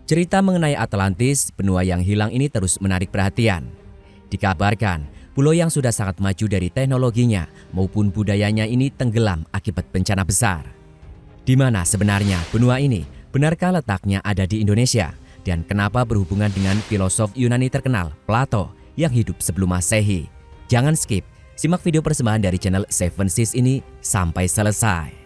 Cerita mengenai Atlantis, benua yang hilang ini terus menarik perhatian. Dikabarkan, pulau yang sudah sangat maju dari teknologinya maupun budayanya ini tenggelam akibat bencana besar. Di mana sebenarnya benua ini? Benarkah letaknya ada di Indonesia? Dan kenapa berhubungan dengan filosof Yunani terkenal, Plato, yang hidup sebelum Masehi? Jangan skip, simak video persembahan dari channel Seven Seas ini sampai selesai.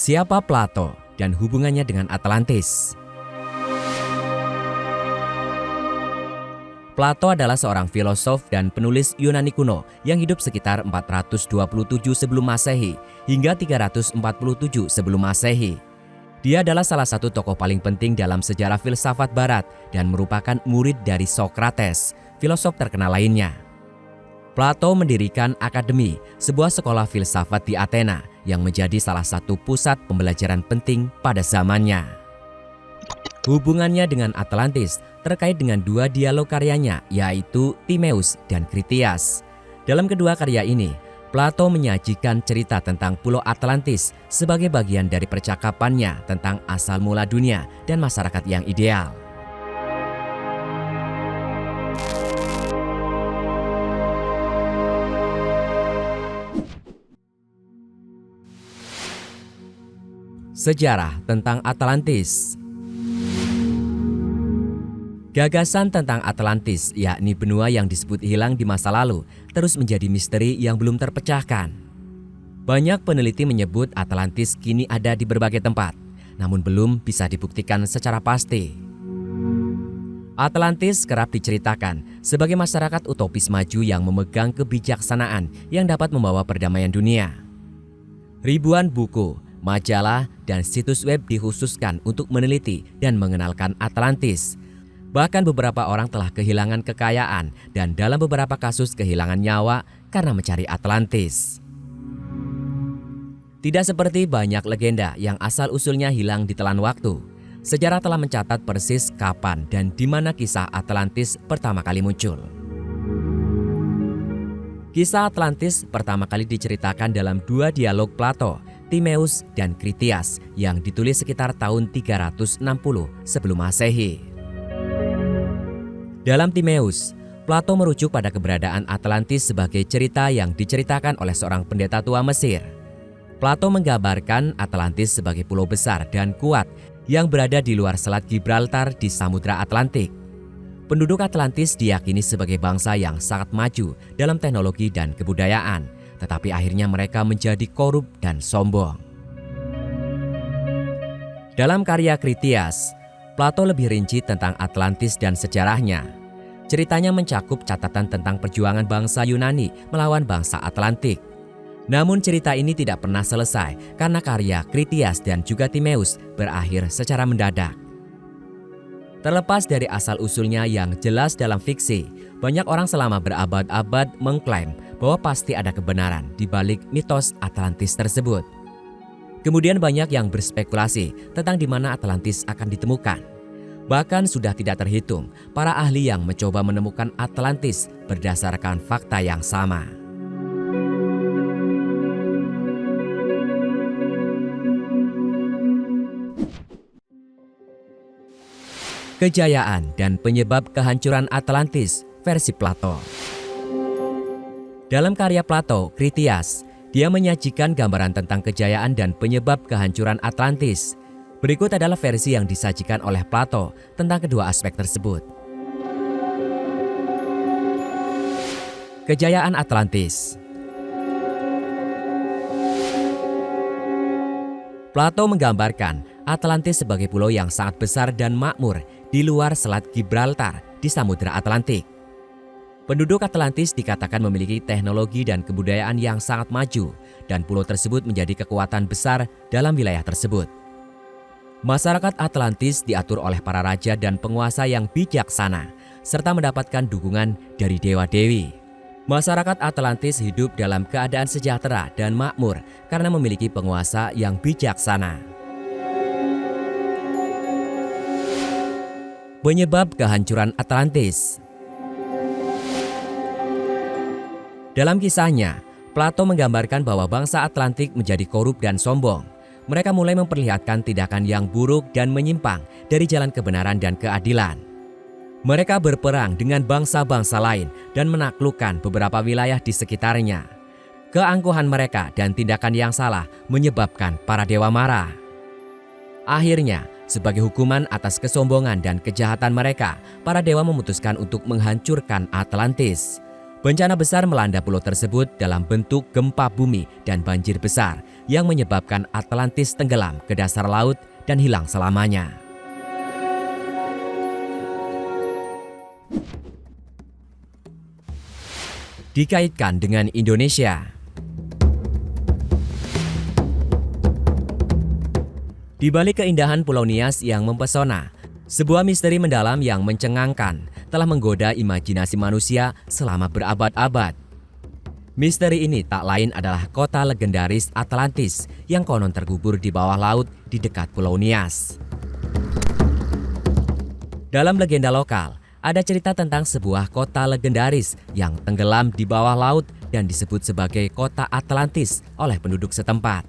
Siapa Plato dan hubungannya dengan Atlantis? Plato adalah seorang filosof dan penulis Yunani kuno yang hidup sekitar 427 sebelum Masehi hingga 347 sebelum Masehi. Dia adalah salah satu tokoh paling penting dalam sejarah filsafat barat dan merupakan murid dari Socrates, filosof terkenal lainnya. Plato mendirikan akademi, sebuah sekolah filsafat di Athena yang menjadi salah satu pusat pembelajaran penting pada zamannya. Hubungannya dengan Atlantis terkait dengan dua dialog karyanya, yaitu Timaeus dan Critias. Dalam kedua karya ini, Plato menyajikan cerita tentang Pulau Atlantis sebagai bagian dari percakapannya tentang asal mula dunia dan masyarakat yang ideal. Sejarah tentang Atlantis. Gagasan tentang Atlantis, yakni benua yang disebut hilang di masa lalu, terus menjadi misteri yang belum terpecahkan. Banyak peneliti menyebut Atlantis kini ada di berbagai tempat, namun belum bisa dibuktikan secara pasti. Atlantis kerap diceritakan sebagai masyarakat utopis maju yang memegang kebijaksanaan yang dapat membawa perdamaian dunia. Ribuan buku, majalah, dan situs web dikhususkan untuk meneliti dan mengenalkan Atlantis. Bahkan beberapa orang telah kehilangan kekayaan dan dalam beberapa kasus kehilangan nyawa karena mencari Atlantis. Tidak seperti banyak legenda yang asal-usulnya hilang ditelan waktu. Sejarah telah mencatat persis kapan dan di mana kisah Atlantis pertama kali muncul. Kisah Atlantis pertama kali diceritakan dalam dua dialog Plato, Timaeus dan Critias yang ditulis sekitar tahun 360 sebelum Masehi. Dalam Timaeus, Plato merujuk pada keberadaan Atlantis sebagai cerita yang diceritakan oleh seorang pendeta tua Mesir. Plato menggambarkan Atlantis sebagai pulau besar dan kuat yang berada di luar Selat Gibraltar di Samudra Atlantik. Penduduk Atlantis diyakini sebagai bangsa yang sangat maju dalam teknologi dan kebudayaan, tetapi akhirnya mereka menjadi korup dan sombong. Dalam karya Critias, Plato lebih rinci tentang Atlantis dan sejarahnya. Ceritanya mencakup catatan tentang perjuangan bangsa Yunani melawan bangsa Atlantik. Namun cerita ini tidak pernah selesai karena karya Critias dan juga Timaeus berakhir secara mendadak. Terlepas dari asal-usulnya yang jelas dalam fiksi, banyak orang selama berabad-abad mengklaim bahwa pasti ada kebenaran di balik mitos Atlantis tersebut. Kemudian banyak yang berspekulasi tentang di mana Atlantis akan ditemukan. Bahkan sudah tidak terhitung para ahli yang mencoba menemukan Atlantis berdasarkan fakta yang sama. Kejayaan dan penyebab kehancuran Atlantis versi Plato. Dalam karya Plato, Critias, dia menyajikan gambaran tentang kejayaan dan penyebab kehancuran Atlantis. Berikut adalah versi yang disajikan oleh Plato tentang kedua aspek tersebut. Kejayaan Atlantis. Plato menggambarkan Atlantis sebagai pulau yang sangat besar dan makmur di luar Selat Gibraltar di Samudra Atlantik. Penduduk Atlantis dikatakan memiliki teknologi dan kebudayaan yang sangat maju, dan pulau tersebut menjadi kekuatan besar dalam wilayah tersebut. Masyarakat Atlantis diatur oleh para raja dan penguasa yang bijaksana, serta mendapatkan dukungan dari dewa-dewi. Masyarakat Atlantis hidup dalam keadaan sejahtera dan makmur karena memiliki penguasa yang bijaksana. Penyebab kehancuran Atlantis. Dalam kisahnya, Plato menggambarkan bahwa bangsa Atlantik menjadi korup dan sombong. Mereka mulai memperlihatkan tindakan yang buruk dan menyimpang dari jalan kebenaran dan keadilan. Mereka berperang dengan bangsa-bangsa lain dan menaklukkan beberapa wilayah di sekitarnya. Keangkuhan mereka dan tindakan yang salah menyebabkan para dewa marah. Akhirnya, sebagai hukuman atas kesombongan dan kejahatan mereka, para dewa memutuskan untuk menghancurkan Atlantis. Bencana besar melanda pulau tersebut dalam bentuk gempa bumi dan banjir besar yang menyebabkan Atlantis tenggelam ke dasar laut dan hilang selamanya. Dikaitkan dengan Indonesia. Di balik keindahan Pulau Nias yang mempesona, sebuah misteri mendalam yang mencengangkan telah menggoda imajinasi manusia selama berabad-abad. Misteri ini tak lain adalah kota legendaris Atlantis yang konon terkubur di bawah laut di dekat Pulau Nias. Dalam legenda lokal, ada cerita tentang sebuah kota legendaris yang tenggelam di bawah laut dan disebut sebagai kota Atlantis oleh penduduk setempat.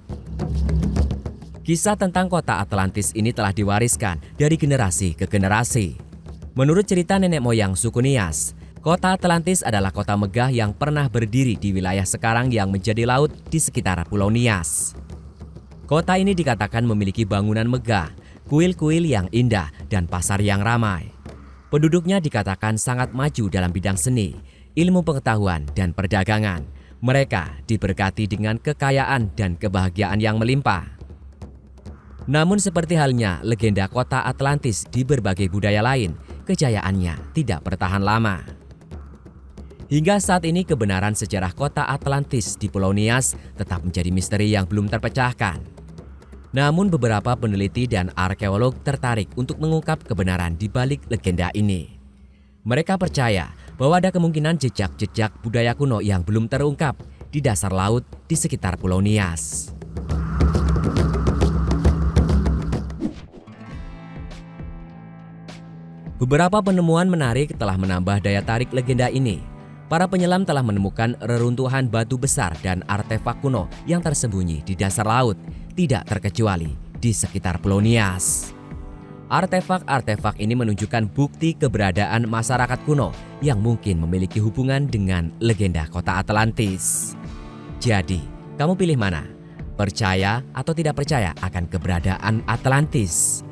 Kisah tentang kota Atlantis ini telah diwariskan dari generasi ke generasi. Menurut cerita nenek moyang suku Nias, kota Atlantis adalah kota megah yang pernah berdiri di wilayah sekarang yang menjadi laut di sekitar Pulau Nias. Kota ini dikatakan memiliki bangunan megah, kuil-kuil yang indah, dan pasar yang ramai. Penduduknya dikatakan sangat maju dalam bidang seni, ilmu pengetahuan, dan perdagangan. Mereka diberkati dengan kekayaan dan kebahagiaan yang melimpah. Namun seperti halnya legenda kota Atlantis di berbagai budaya lain, kejayaannya tidak bertahan lama. Hingga saat ini kebenaran sejarah kota Atlantis di Pulau Nias tetap menjadi misteri yang belum terpecahkan. Namun beberapa peneliti dan arkeolog tertarik untuk mengungkap kebenaran di balik legenda ini. Mereka percaya bahwa ada kemungkinan jejak-jejak budaya kuno yang belum terungkap di dasar laut di sekitar Pulau Nias. Beberapa penemuan menarik telah menambah daya tarik legenda ini. Para penyelam telah menemukan reruntuhan batu besar dan artefak kuno yang tersembunyi di dasar laut, tidak terkecuali di sekitar Pulau Nias. Artefak-artefak ini menunjukkan bukti keberadaan masyarakat kuno yang mungkin memiliki hubungan dengan legenda kota Atlantis. Jadi, kamu pilih mana? Percaya atau tidak percaya akan keberadaan Atlantis?